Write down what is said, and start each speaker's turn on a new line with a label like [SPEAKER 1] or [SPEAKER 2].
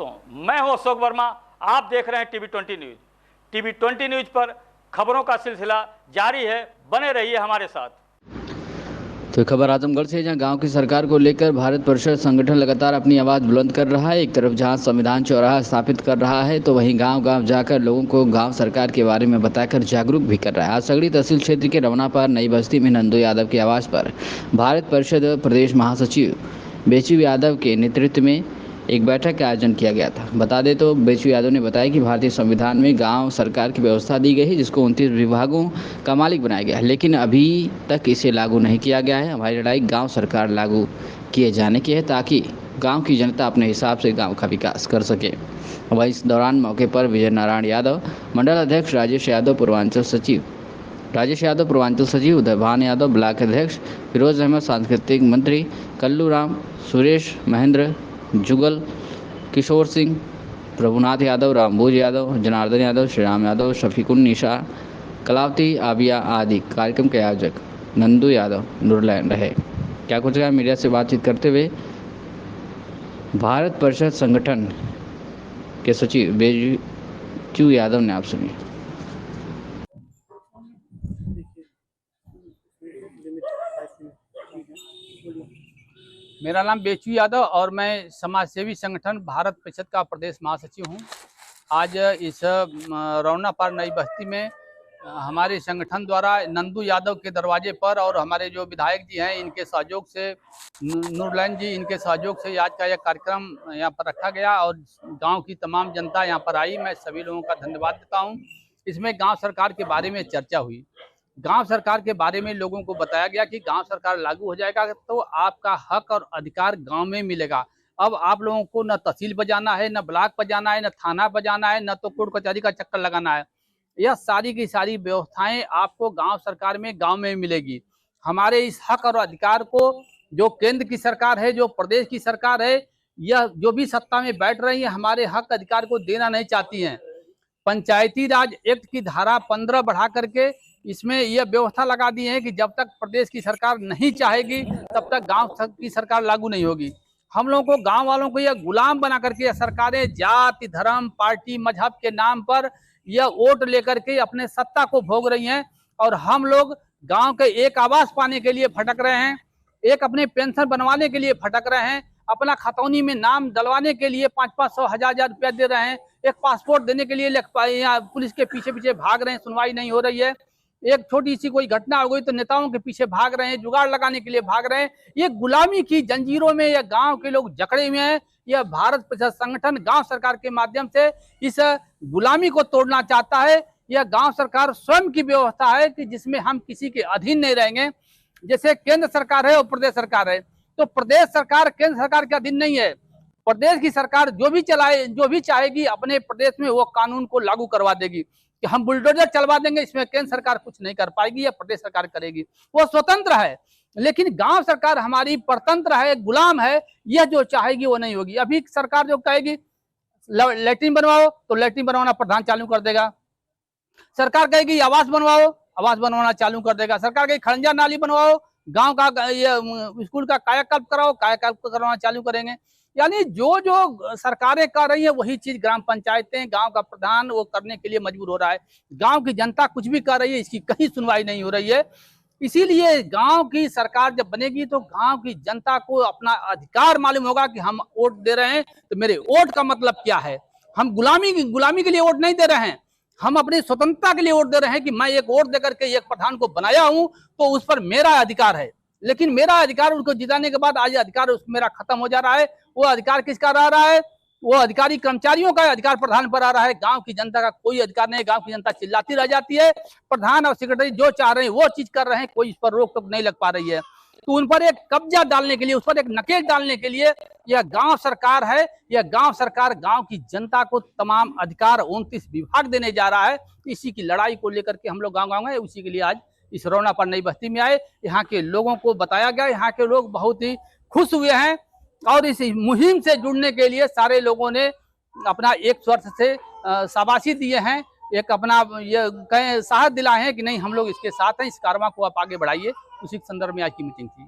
[SPEAKER 1] दोस्तों, मैं हूं अशोक वर्मा। आप देख रहे हैं टीवी 20 न्यूज। टीवी 20 न्यूज पर खबरों का सिलसिला जारी है, बने रहिए हमारे साथ।
[SPEAKER 2] तो खबर आजमगढ़ से, जहां गांव की सरकार को लेकर भारत परिषद संगठन लगातार अपनी आवाज़ बुलंद कर रहा है। एक तरफ जहां संविधान चौराहा स्थापित कर रहा है, तो वहीं गांव-गांव जाकर लोगों को गांव सरकार के बारे में बताकर जागरूक भी कर रहा है। आज सगड़ी तहसील क्षेत्र के रवनापार नई बस्ती में नंदू यादव के आवास पर भारत परिषद प्रदेश महासचिव बेचू यादव के नेतृत्व में एक बैठक का आयोजन किया गया था। बता दें तो बेचू यादव ने बताया कि भारतीय संविधान में गांव सरकार की व्यवस्था दी गई है, जिसको 29 विभागों का मालिक बनाया गया है, लेकिन अभी तक इसे लागू नहीं किया गया है। हमारी लड़ाई गांव सरकार लागू किए जाने की है, ताकि गांव की जनता अपने हिसाब से गांव का विकास कर सके। वहीं इस दौरान मौके पर विजय नारायण यादव, मंडल अध्यक्ष राजेश यादव, पूर्वांचल सचिव उदय भान यादव, ब्लॉक अध्यक्ष फिरोज अहमद, सांस्कृतिक मंत्री कल्लू राम, सुरेश महेंद्र जुगल, किशोर सिंह, प्रभुनाथ यादव, रामभोज यादव, जनार्दन यादव, श्रीराम यादव, शफीकुन निशा, कलावती आबिया आदि कार्यक्रम के आयोजक नंदू यादव नुरलैन रहे। क्या कुछ कहा मीडिया से बातचीत करते हुए भारत परिषद संगठन के सचिव बेचू यादव ने, आप सुनिए।
[SPEAKER 3] मेरा नाम बेचू यादव और मैं समाजसेवी संगठन भारत परिषद का प्रदेश महासचिव हूं। आज इस रौनापार नई बस्ती में हमारे संगठन द्वारा नंदू यादव के दरवाजे पर और हमारे जो विधायक जी हैं इनके सहयोग से, नूरलैन जी, इनके सहयोग से आज का यह कार्यक्रम यहाँ पर रखा गया और गांव की तमाम जनता यहाँ पर आई। मैं सभी लोगों का धन्यवाद देता हूँ। इसमें गाँव सरकार के बारे में चर्चा हुई। गांव सरकार के बारे में लोगों को बताया गया कि गांव सरकार लागू हो जाएगा तो आपका हक और अधिकार गांव में मिलेगा। अब आप लोगों को न तहसील पर जाना है, न ब्लॉक पर जाना है, न थाना पर जाना है, न तो कोर्ट कचहरी का चक्कर लगाना है। यह सारी की सारी व्यवस्थाएं आपको गांव सरकार में गांव में मिलेगी। हमारे इस हक और अधिकार को जो केंद्र की सरकार है, जो प्रदेश की सरकार है, यह जो भी सत्ता में बैठ रही है, हमारे हक अधिकार को देना नहीं चाहती है। पंचायती राज एक्ट की धारा 15 बढ़ा करके इसमें यह व्यवस्था लगा दी है कि जब तक प्रदेश की सरकार नहीं चाहेगी तब तक गांव की सरकार लागू नहीं होगी। हम लोगों को, गांव वालों को यह गुलाम बना करके यह सरकारें जाति, धर्म, पार्टी, मजहब के नाम पर यह वोट लेकर के अपने सत्ता को भोग रही हैं और हम लोग गांव के एक आवास पाने के लिए भटक रहे हैं, एक अपने पेंशन बनवाने के लिए भटक रहे हैं, अपना खतौनी में नाम डलवाने के लिए 500-500, 1000 रुपया दे रहे हैं, एक पासपोर्ट देने के लिए पुलिस के पीछे पीछे भाग रहे हैं, सुनवाई नहीं हो रही है। एक छोटी सी कोई घटना हो गई तो नेताओं के पीछे भाग रहे हैं, जुगाड़ लगाने के लिए भाग रहे हैं। ये गुलामी की जंजीरों में यह गांव के लोग जकड़े हुए हैं। यह भारत परिषद संगठन गांव सरकार के माध्यम से इस गुलामी को तोड़ना चाहता है। यह गांव सरकार स्वयं की व्यवस्था है कि जिसमें हम किसी के अधीन नहीं रहेंगे। जैसे केंद्र सरकार है और प्रदेश सरकार है, तो प्रदेश सरकार केंद्र सरकार के अधीन नहीं है। प्रदेश की सरकार जो भी चलाए, जो भी चाहेगी अपने प्रदेश में वो कानून को लागू करवा देगी कि हम बुलडोजर चलवा देंगे, इसमें केंद्र सरकार कुछ नहीं कर पाएगी या प्रदेश सरकार करेगी। वो स्वतंत्र है, लेकिन गांव सरकार हमारी परतंत्र है, गुलाम है। यह जो चाहेगी वो नहीं होगी। अभी सरकार जो कहेगी लैट्रिन बनवाओ तो लैट्रिन बनवाना प्रधान चालू कर देगा। सरकार कहेगी आवास बनवाओ, आवास बनवाना चालू कर देगा। सरकार कहेगी खड़ंजा नाली बनवाओ, गांव का ये स्कूल का कायाकल्प कराओ, कायाकल्प करवाना चालू करेंगे। यानी जो जो सरकारें कर रही है वही चीज ग्राम पंचायतें, गांव का प्रधान वो करने के लिए मजबूर हो रहा है। गांव की जनता कुछ भी कर रही है, इसकी कहीं सुनवाई नहीं हो रही है। इसीलिए गांव की सरकार जब बनेगी तो गांव की जनता को अपना अधिकार मालूम होगा कि हम वोट दे रहे हैं तो मेरे वोट का मतलब क्या है। हम गुलामी के लिए वोट नहीं दे रहे हैं, हम अपनी स्वतंत्रता के लिए वोट दे रहे हैं कि मैं एक वोट देकर के एक प्रधान को बनाया हूं तो उस पर मेरा अधिकार है। लेकिन मेरा अधिकार उनको जिताने के बाद आज अधिकार मेरा खत्म हो जा रहा है। वो अधिकार किसका रह रहा है? वो अधिकारी कर्मचारियों का अधिकार प्रधान पर आ रहा है। गांव की जनता का कोई अधिकार नहीं। गांव की जनता चिल्लाती रह जाती है, प्रधान और सेक्रेटरी जो चाह रहे हैं वो चीज कर रहे हैं, कोई इस पर रोक टोक नहीं लग पा रही है। तो उन पर एक कब्जा डालने के लिए, उस पर एक नकेल डालने के लिए यह गांव सरकार है। यह गांव सरकार गांव की जनता को तमाम अधिकार 29 विभाग देने जा रहा है। इसी की लड़ाई को लेकर के हम लोग गाँव गए, उसी के लिए आज इस रौनापार नई बस्ती में आए। यहाँ के लोगों को बताया गया, यहाँ के लोग बहुत ही खुश हुए हैं और इस मुहिम से जुड़ने के लिए सारे लोगों ने अपना एक स्वर से शाबाशी दिए हैं, एक अपना ये कहें साहस दिलाए हैं कि नहीं हम लोग इसके साथ हैं, इस कारवां को आप आगे बढ़ाइए। उसी के संदर्भ में आज की मीटिंग थी।